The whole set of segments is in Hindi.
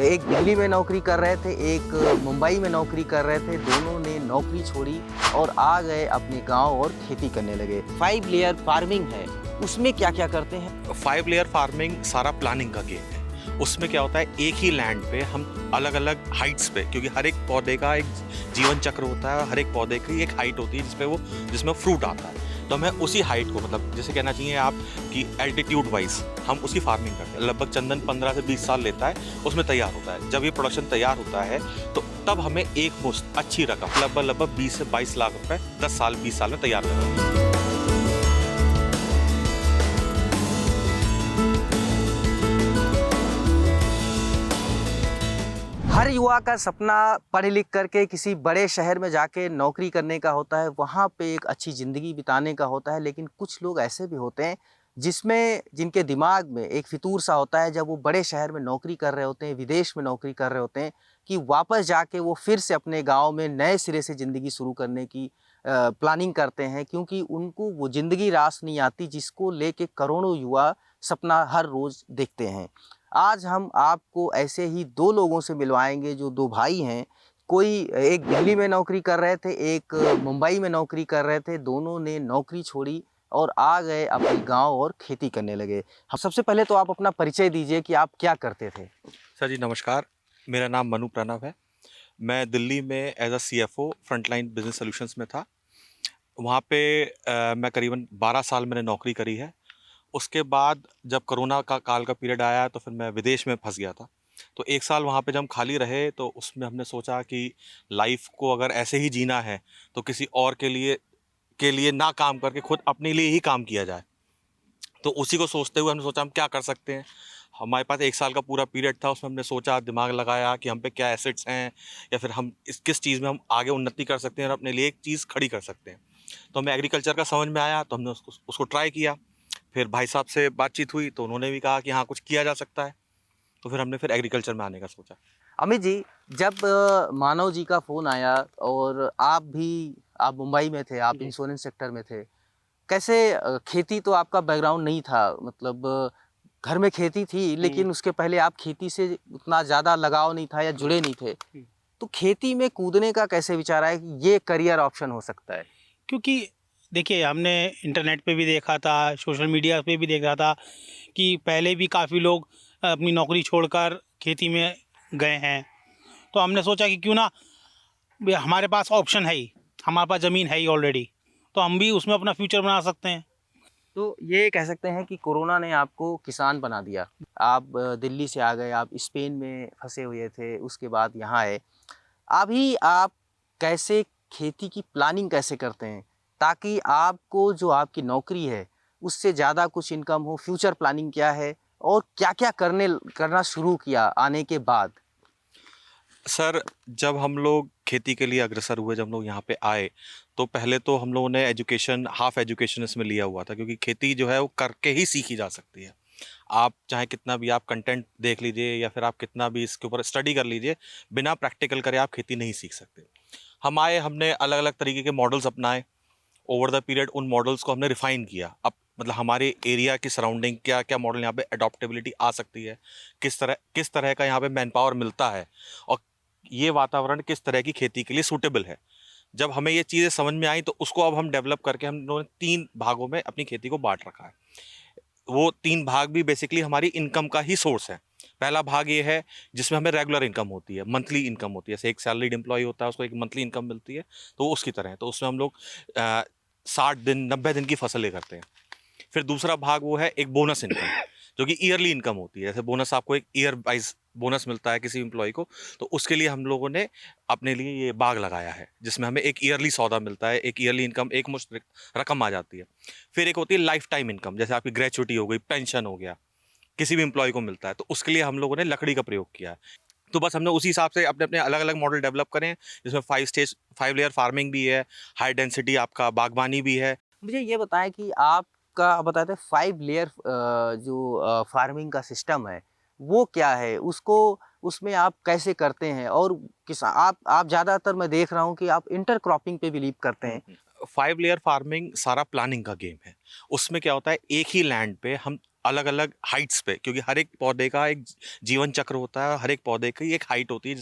एक दिल्ली में नौकरी कर रहे थे, एक मुंबई में नौकरी कर रहे थे। दोनों ने नौकरी छोड़ी और आ गए अपने गांव और खेती करने लगे। 5 लेयर फार्मिंग है, उसमें क्या क्या करते हैं? 5 लेयर फार्मिंग सारा प्लानिंग का गेम है। उसमें क्या होता है, एक ही लैंड पे हम अलग अलग हाइट्स पे, क्योंकि हर एक पौधे का एक जीवन चक्र होता है, हर एक पौधे की एक हाइट होती है जिसमें फ्रूट आता है। तो हमें उसी हाइट को, मतलब जैसे कहना चाहिए आप कि एल्टीट्यूड वाइज हम उसकी फार्मिंग करते हैं। लगभग चंदन 15 से 20 साल लेता है, उसमें तैयार होता है। जब ये प्रोडक्शन तैयार होता है तो तब हमें एक मुश्त अच्छी रकम लगभग 20 से 22 लाख रुपए 10 साल 20 साल में तैयार करते हैं। हर युवा का सपना पढ़ लिख करके किसी बड़े शहर में जाके नौकरी करने का होता है, वहाँ पे एक अच्छी ज़िंदगी बिताने का होता है। लेकिन कुछ लोग ऐसे भी होते हैं जिनके दिमाग में एक फितूर सा होता है, जब वो बड़े शहर में नौकरी कर रहे होते हैं, विदेश में नौकरी कर रहे होते हैं, कि वापस जाके वो फिर से अपने गाँव में नए सिरे से ज़िंदगी शुरू करने की प्लानिंग करते हैं, क्योंकि उनको वो ज़िंदगी रास नहीं आती जिसको लेके करोड़ों युवा सपना हर रोज़ देखते हैं। आज हम आपको ऐसे ही 2 लोगों से मिलवाएँगे जो 2 भाई हैं। कोई एक दिल्ली में नौकरी कर रहे थे, एक मुंबई में नौकरी कर रहे थे। दोनों ने नौकरी छोड़ी और आ गए अपने गाँव और खेती करने लगे। हम सबसे पहले तो आप अपना परिचय दीजिए कि आप क्या करते थे? सर जी नमस्कार, मेरा नाम मनु प्रणव है। मैं दिल्ली में as a CFO Frontline Business Solutions में था। वहाँ पे मैं करीबन 12 साल मैंने नौकरी करी है। उसके बाद जब कोरोना का काल का पीरियड आया तो फिर मैं विदेश में फंस गया था। तो 1 साल वहाँ पे जब हम खाली रहे तो उसमें हमने सोचा कि लाइफ को अगर ऐसे ही जीना है तो किसी और के लिए ना काम करके खुद अपने लिए ही काम किया जाए। तो उसी को सोचते हुए हमने सोचा हम क्या कर सकते हैं। हमारे पास 1 साल का पूरा पीरियड था, उसमें हमने सोचा, दिमाग लगाया कि हम पे क्या एसेट्स हैं या फिर हम किस चीज़ में हम आगे उन्नति कर सकते हैं और अपने लिए एक चीज़ खड़ी कर सकते हैं। तो हमें एग्रीकल्चर का समझ में आया तो हमने उसको ट्राई किया। फिर भाई साहब से बातचीत हुई तो उन्होंने भी कहा कि हाँ, कुछ किया जा सकता है। तो फिर हमने एग्रीकल्चर में आने का सोचा। अमित जी, जब मानव जी का फ़ोन आया और आप मुंबई में थे, आप इंश्योरेंस सेक्टर में थे। कैसे खेती तो आपका बैकग्राउंड नहीं था, मतलब घर में खेती थी, लेकिन उसके पहले आप खेती से उतना ज़्यादा लगाव नहीं था या जुड़े नहीं थे। तो खेती में कूदने का कैसे विचार आया कि ये करियर ऑप्शन हो सकता है? क्योंकि देखिए, हमने इंटरनेट पे भी देखा था, सोशल मीडिया पे भी देखा था कि पहले भी काफ़ी लोग अपनी नौकरी छोड़कर खेती में गए हैं। तो हमने सोचा कि क्यों ना, हमारे पास ऑप्शन है ही, हमारे पास ज़मीन है ही ऑलरेडी, तो हम भी उसमें अपना फ्यूचर बना सकते हैं। तो ये कह सकते हैं कि कोरोना ने आपको किसान बना दिया। आप दिल्ली से आ गए, आप स्पेन में फँसे हुए थे, उसके बाद यहाँ आए। अभी आप कैसे खेती की प्लानिंग कैसे करते हैं, ताकि आपको जो आपकी नौकरी है, उससे ज़्यादा कुछ इनकम हो? फ्यूचर प्लानिंग क्या है और क्या-क्या करना शुरू किया आने के बाद? सर, जब हम लोग खेती के लिए अग्रसर हुए, जब हम लोग यहाँ पे आए, तो पहले तो हम लोगों ने एजुकेशन, हाफ एजुकेशन इसमें लिया हुआ था, क्योंकि खेती जो है वो करके ही सीखी जा सकती है। आप चाहे कितना भी आप कंटेंट देख लीजिए या फिर आप कितना भी इसके ऊपर स्टडी कर लीजिए, बिना प्रैक्टिकल करे आप खेती नहीं सीख सकते। हम आए, हमने अलग अलग तरीके के मॉडल्स अपनाए। ओवर द पीरियड उन मॉडल्स को हमने रिफाइन किया। अब मतलब हमारे एरिया की सराउंडिंग क्या क्या मॉडल यहाँ पे अडॉप्टेबिलिटी आ सकती है, किस तरह का यहाँ पे मैन पावर मिलता है और ये वातावरण किस तरह की खेती के लिए सूटेबल है। जब हमें ये चीज़ें समझ में आई तो उसको अब हम डेवलप करके हम लोगों ने 3 भागों में अपनी खेती को बांट रखा है। वो 3 भाग भी बेसिकली हमारी इनकम का ही सोर्स है। पहला भाग ये है जिसमें हमें रेगुलर इनकम होती है, मंथली इनकम होती है। जैसे एक सैलरीड एम्प्लॉय होता है, उसको एक मंथली इनकम मिलती है, तो वो उसकी तरह है। तो उसमें हम लोग 60 दिन 90 दिन की फसलें करते हैं। फिर दूसरा भाग वो है एक बोनस इनकम, जो कि ईयरली इनकम होती है। जैसे बोनस आपको एक ईयर वाइज बोनस मिलता है किसी एम्प्लॉय को, तो उसके लिए हम लोगों ने अपने लिए ये बाग लगाया है, जिसमें हमें एक ईयरली सौदा मिलता है, एक ईयरली इनकम, एक मुश्त रकम आ जाती है। फिर एक होती है लाइफ टाइम इनकम, जैसे आपकी ग्रेचुटी हो गई, पेंशन हो गया, किसी भी एम्प्लॉय को मिलता है, तो उसके लिए हम लोगों ने लकड़ी का प्रयोग किया है। तो बस हमने उसी हिसाब से अपने अपने अलग अलग मॉडल डेवलप करें हैं, जिसमें 5 लेयर फार्मिंग भी है, हाई डेंसिटी आपका बागबानी भी है। मुझे ये बताएं कि आपका बताए थे 5 लेयर जो फार्मिंग का सिस्टम है, वो क्या है? उसमें आप कैसे करते हैं? और आप ज़्यादातर मैं देख रहा हूँ कि आप इंटरक्रॉपिंग पे बिलीव करते हैं। 5 लेयर फार्मिंग सारा प्लानिंग का गेम है। उसमें क्या होता है, एक ही लैंड पे हम अलग अलग हाइट्स पे, क्योंकि हर एक पौधे का एक जीवन चक्र होता है, हर एक पौधे की एक हाइट होती है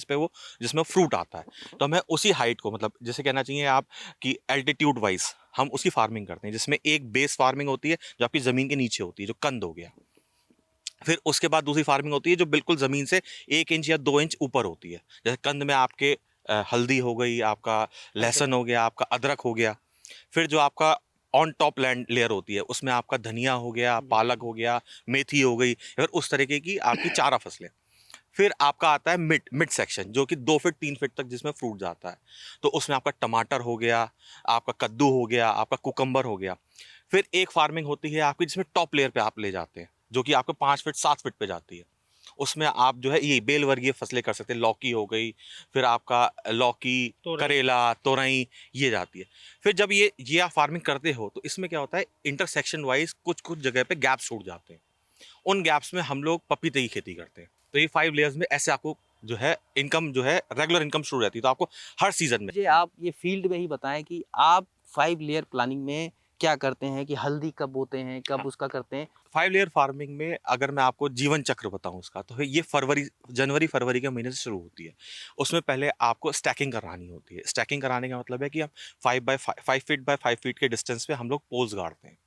जिसमें फ्रूट आता है। तो हमें उसी हाइट को, मतलब जैसे कहना चाहिए आप कि एल्टीट्यूड वाइज हम उसकी फार्मिंग करते हैं, जिसमें एक बेस फार्मिंग होती है जो आपकी ज़मीन के नीचे होती है, जो कंद हो गया। फिर उसके बाद दूसरी फार्मिंग होती है जो बिल्कुल ज़मीन से 1 इंच या 2 इंच ऊपर होती है। जैसे कंद में आपके हल्दी हो गई, आपका लहसुन हो गया, आपका अदरक हो गया। फिर जो आपका ऑन टॉप लैंड लेयर होती है उसमें आपका धनिया हो गया, पालक हो गया, मेथी हो गई, फिर उस तरीके की आपकी चारा फसलें। फिर आपका आता है मिड मिड सेक्शन, जो कि 2 फीट 3 फीट तक जिसमें फ्रूट जाता है। तो उसमें आपका टमाटर हो गया, आपका कद्दू हो गया, आपका कुकम्बर हो गया। फिर एक फार्मिंग होती है आपकी जिसमें टॉप लेयर पे आप ले जाते हैं, जो कि आपको 5 फीट 7 फीट पे जाती है। उसमें आप जो है ये बेल वर्गीय फसलें कर सकते हैं, लौकी हो गई, फिर आपका लौकी, तोरई। करेला, तोरई, ये जाती है। फिर जब ये आप फार्मिंग करते हो तो इसमें क्या होता है, इंटरसेक्शन वाइज कुछ कुछ जगह पे गैप्स छूट जाते हैं। उन गैप्स में हम लोग पपीते की खेती करते हैं। तो ये 5 लेयर्स में ऐसे आपको जो है इनकम जो है रेगुलर इनकम शुरू रहती है, तो आपको हर सीजन में। मुझे आप ये फील्ड में ही बताएं कि आप 5 लेयर प्लानिंग में क्या करते हैं, कि हल्दी कब बोते हैं, कब उसका करते हैं? 5 लेयर फार्मिंग में अगर मैं आपको जीवन चक्र बताऊं उसका, तो ये जनवरी फरवरी के महीने से शुरू होती है। उसमें पहले आपको स्टैकिंग करानी होती है। स्टैकिंग कराने का मतलब है कि हम 5 फीट के डिस्टेंस पे हम लोग पोल्स गाड़ते हैं।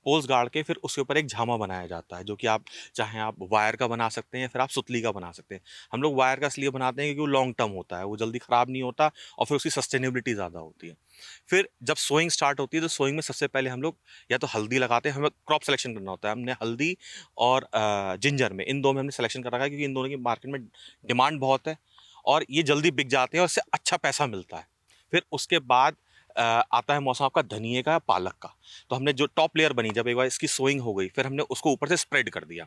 पोल्स गाड़ के फिर उसके ऊपर एक झामा बनाया जाता है, जो कि आप चाहें आप वायर का बना सकते हैं या फिर आप सुतली का बना सकते हैं। हम लोग वायर का इसलिए बनाते हैं क्योंकि वो लॉन्ग टर्म होता है, वो जल्दी ख़राब नहीं होता और फिर उसकी सस्टेनेबिलिटी ज़्यादा होती है। फिर जब सोइंग स्टार्ट होती है तो सोइंग में सबसे पहले हम लोग या तो हल्दी लगाते हैं, हमें क्रॉप सिलेक्शन करना होता है। हमने हल्दी और जिंजर में, इन दो में हमने सिलेक्शन कर रखा है क्योंकि इन दोनों की मार्केट में डिमांड बहुत है और ये जल्दी बिक जाते हैं और इससे अच्छा पैसा मिलता है। फिर उसके बाद आता है मौसम आपका धनिए का, पालक का। तो हमने जो टॉप लेयर बनी, जब एक बार इसकी सोइंग हो गई, फिर हमने उसको ऊपर से स्प्रेड कर दिया।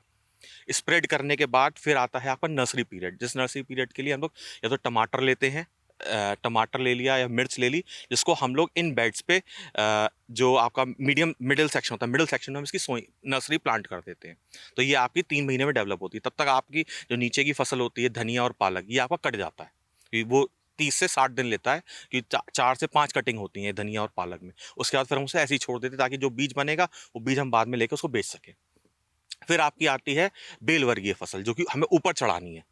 स्प्रेड करने के बाद फिर आता है आपका नर्सरी पीरियड, जिस नर्सरी पीरियड के लिए हम लोग या तो टमाटर लेते हैं, टमाटर ले लिया या मिर्च ले ली, जिसको हम लोग इन बेड्स पे जो आपका मिडिल सेक्शन होता है, मिडिल सेक्शन में हम इसकी नर्सरी प्लांट कर देते हैं। तो ये आपकी 3 महीने में डेवलप होती है। तब तक आपकी जो नीचे की फसल होती है धनिया और पालक, ये आपका कट जाता है, क्योंकि वो 30 से 60 दिन लेता है, कि 4 से 5 कटिंग होती हैं धनिया और पालक में। उसके बाद फिर हम उसे ऐसे ही छोड़ देते हैं ताकि जो बीज बनेगा वो बीज हम बाद में लेकर उसको बेच सकें। फिर आपकी आती है बेल वर्गीय फसल, जो कि हमें ऊपर चढ़ानी है।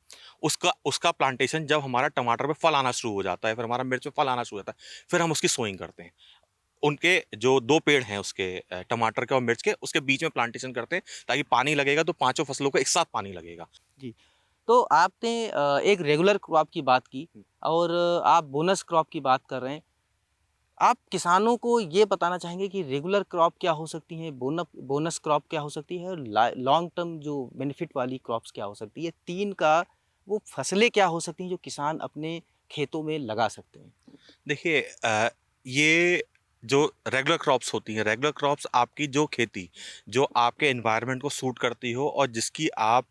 उसका उसका प्लांटेशन जब हमारा टमाटर पे फल आना शुरू हो जाता है, फिर हमारा मिर्च पे फल आना शुरू हो जाता है, फिर हम उसकी सोइंग करते हैं। उनके जो 2 पेड़ हैं उसके, टमाटर के और मिर्च के, उसके बीच में प्लांटेशन करते हैं ताकि पानी लगेगा तो पाँचों फसलों को एक साथ पानी लगेगा। जी। तो आपने एक रेगुलर क्रॉप की बात की और आप बोनस क्रॉप की बात कर रहे हैं। आप किसानों को ये बताना चाहेंगे कि रेगुलर क्रॉप क्या हो सकती है, बोनस क्रॉप क्या हो सकती है और लॉन्ग टर्म जो बेनिफिट वाली क्रॉप्स क्या हो सकती है? 3 का वो फसलें क्या हो सकती हैं जो किसान अपने खेतों में लगा सकते हैं? देखिए ये जो रेगुलर क्रॉप्स होती हैं, रेगुलर क्रॉप्स आपकी जो खेती जो आपके एनवायरनमेंट को सूट करती हो और जिसकी आप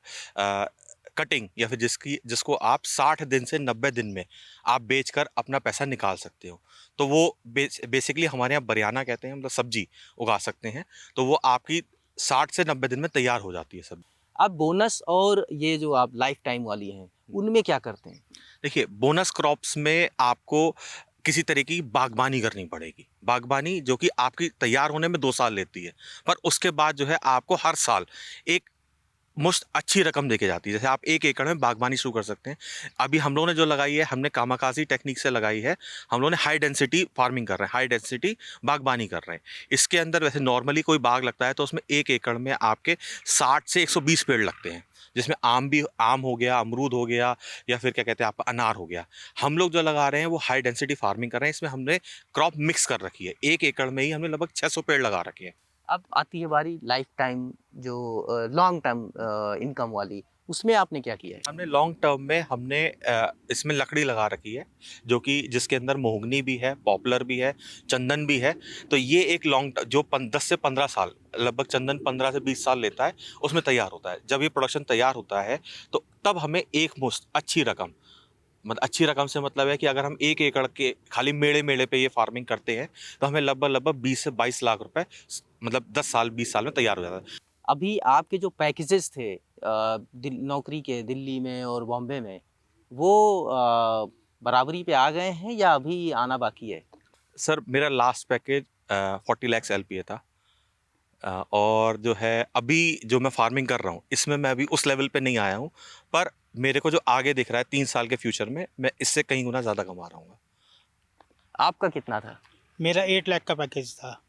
कटिंग या फिर जिसको आप 60 दिन से 90 दिन में आप बेचकर अपना पैसा निकाल सकते हो, तो वो बेसिकली हमारे यहाँ बरियाना कहते हैं, मतलब सब्जी उगा सकते हैं। तो वो आपकी 60 से 90 दिन में तैयार हो जाती है सब। आप बोनस और ये जो आप लाइफ टाइम वाली हैं, उनमें क्या करते हैं? देखिए, बोनस क्रॉप्स में आपको किसी तरह की बागबानी करनी पड़ेगी। बागबानी जो कि आपकी तैयार होने में 2 साल लेती है, पर उसके बाद जो है आपको हर साल एक मुश्त अच्छी रकम देके जाती है। जैसे आप 1 एकड़ में बागबानी शुरू कर सकते हैं। अभी हम लोगों ने जो लगाई है, हमने कामाकाजी टेक्निक से लगाई है। हम लोगों ने हाई डेंसिटी फार्मिंग कर रहे हैं, हाई डेंसिटी बागबानी कर रहे हैं। इसके अंदर वैसे नॉर्मली कोई बाग लगता है तो उसमें 1 एकड़ में आपके 60 से 120 पेड़ लगते हैं, जिसमें आम हो गया, अमरूद हो गया या फिर क्या कहते हैं आपका अनार हो गया। हम लोग जो लगा रहे हैं वो हाई डेंसिटी फार्मिंग कर रहे हैं। इसमें हमने क्रॉप मिक्स कर रखी है। 1 एकड़ में ही हमने लगभग 600 पेड़ लगा रखे हैं। अब आती है बारी लाइफ टाइम जो लॉन्ग टर्म इनकम वाली, उसमें आपने क्या किया है? हमने लॉन्ग टर्म में हमने इसमें लकड़ी लगा रखी है, जो कि जिसके अंदर मोहगनी भी है, पॉपुलर भी है, चंदन भी है। तो ये एक लॉन्ग जो 10 से 15 साल, लगभग चंदन 15 से 20 साल लेता है, उसमें तैयार होता है। जब ये प्रोडक्शन तैयार होता है तो तब हमें एक मुश्त अच्छी रकम, मतलब अच्छी रकम से मतलब है कि अगर हम 1 एकड़ के खाली मेड़े पे ये फार्मिंग करते हैं तो हमें लगभग 20 से 22 लाख रुपए मतलब 10 साल 20 साल में तैयार हो जाता है। अभी आपके जो पैकेजेस थे नौकरी के दिल्ली में और बॉम्बे में, वो बराबरी पे आ गए हैं या अभी आना बाकी है? सर मेरा लास्ट पैकेज 40 लाख LPA था। और जो है अभी जो मैं फार्मिंग कर रहा हूँ इसमें मैं अभी उस लेवल पे नहीं आया हूँ, पर मेरे को जो आगे दिख रहा है 3 साल के फ्यूचर में मैं इससे कहीं गुना ज़्यादा कमा रहा हूँ। आपका कितना था? मेरा 8 लाख का पैकेज था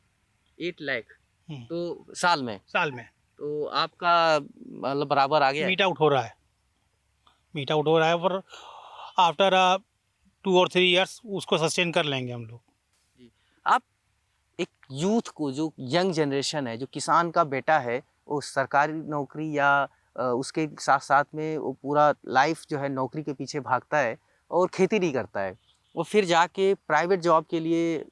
8 लाख हम्म। तो साल में? साल में। तो आपका मतलब बराबर आ गया है? मीट आउट हो रहा है, मीट आउट हो रहा है, पर आफ्टर 2 और 3 ईयर्स उसको सस्टेन कर लेंगे हम लोग। आप एक यूथ को, जो यंग जनरेशन है, जो किसान का बेटा है, वो सरकारी नौकरी या उसके साथ साथ में वो पूरा लाइफ जो है नौकरी के पीछे भागता है और खेती नहीं करता है, वो फिर जाके प्राइवेट जॉब के लिए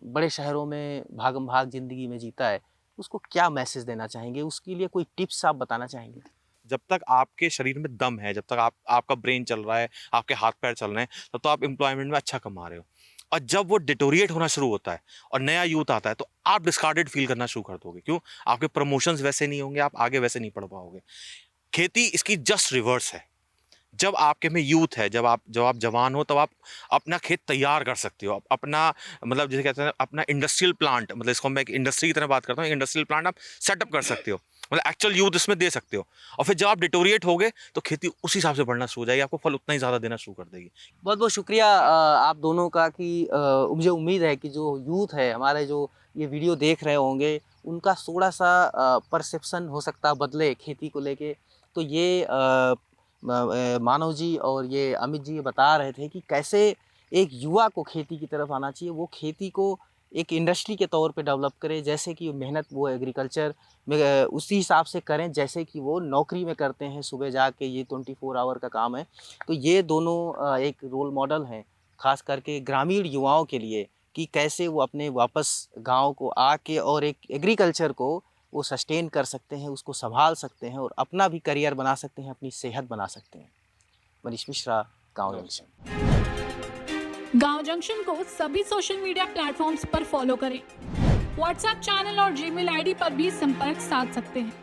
बड़े शहरों में भागम भाग ज़िंदगी में जीता है, उसको क्या मैसेज देना चाहेंगे? उसके लिए कोई टिप्स आप बताना चाहेंगे? जब तक आपके शरीर में दम है, जब तक आपका ब्रेन चल रहा है, आपके हाथ पैर चल रहे हैं, तब तो आप एम्प्लॉयमेंट में अच्छा कमा रहे हो। और जब वो डिटोरिएट होना शुरू होता है और नया यूथ आता है तो आप डिस्कार्डेड फील करना शुरू कर दोगे। क्यों? आपके प्रमोशंस वैसे नहीं होंगे, आप आगे वैसे नहीं पढ़ पाओगे। खेती इसकी जस्ट रिवर्स है। जब आपके में यूथ है, जब आप जवान हो, तब आप अपना खेत तैयार कर सकते हो। अपना मतलब जिसे कहते हैं अपना इंडस्ट्रियल प्लांट, मतलब इसको मैं एक इंडस्ट्री की तरह बात करता हूँ, इंडस्ट्रियल प्लांट आप सेटअप कर सकते हो, मतलब एक्चुअल यूथ इसमें दे सकते हो। और फिर जब आप डिटोरिएट होगे तो खेती उस हिसाब से बढ़ना शुरू हो जाएगी, आपको फल उतना ही ज़्यादा देना शुरू कर देगी। बहुत बहुत शुक्रिया आप दोनों का कि मुझे उम्मीद है कि जो यूथ है हमारे, जो ये वीडियो देख रहे होंगे, उनका थोड़ा सा परसेप्शन हो सकता है बदले खेती को लेके। तो ये मानव जी और ये अमित जी ये बता रहे थे कि कैसे एक युवा को खेती की तरफ आना चाहिए, वो खेती को एक इंडस्ट्री के तौर पे डेवलप करे, जैसे कि मेहनत वो एग्रीकल्चर में उसी हिसाब से करें जैसे कि वो नौकरी में करते हैं, सुबह जाके ये 24 आवर का काम है। तो ये दोनों एक रोल मॉडल हैं, ख़ास करके ग्रामीण युवाओं के लिए, कि कैसे वो अपने वापस गांव को आके और एक एग्रीकल्चर को वो सस्टेन कर सकते हैं, उसको संभाल सकते हैं और अपना भी करियर बना सकते हैं, अपनी सेहत बना सकते हैं। मनीष मिश्रा, गाँव जंक्शन। गांव जंक्शन को सभी सोशल मीडिया प्लेटफॉर्म्स पर फॉलो करें। व्हाट्सएप चैनल और जीमेल आईडी पर भी संपर्क साध सकते हैं।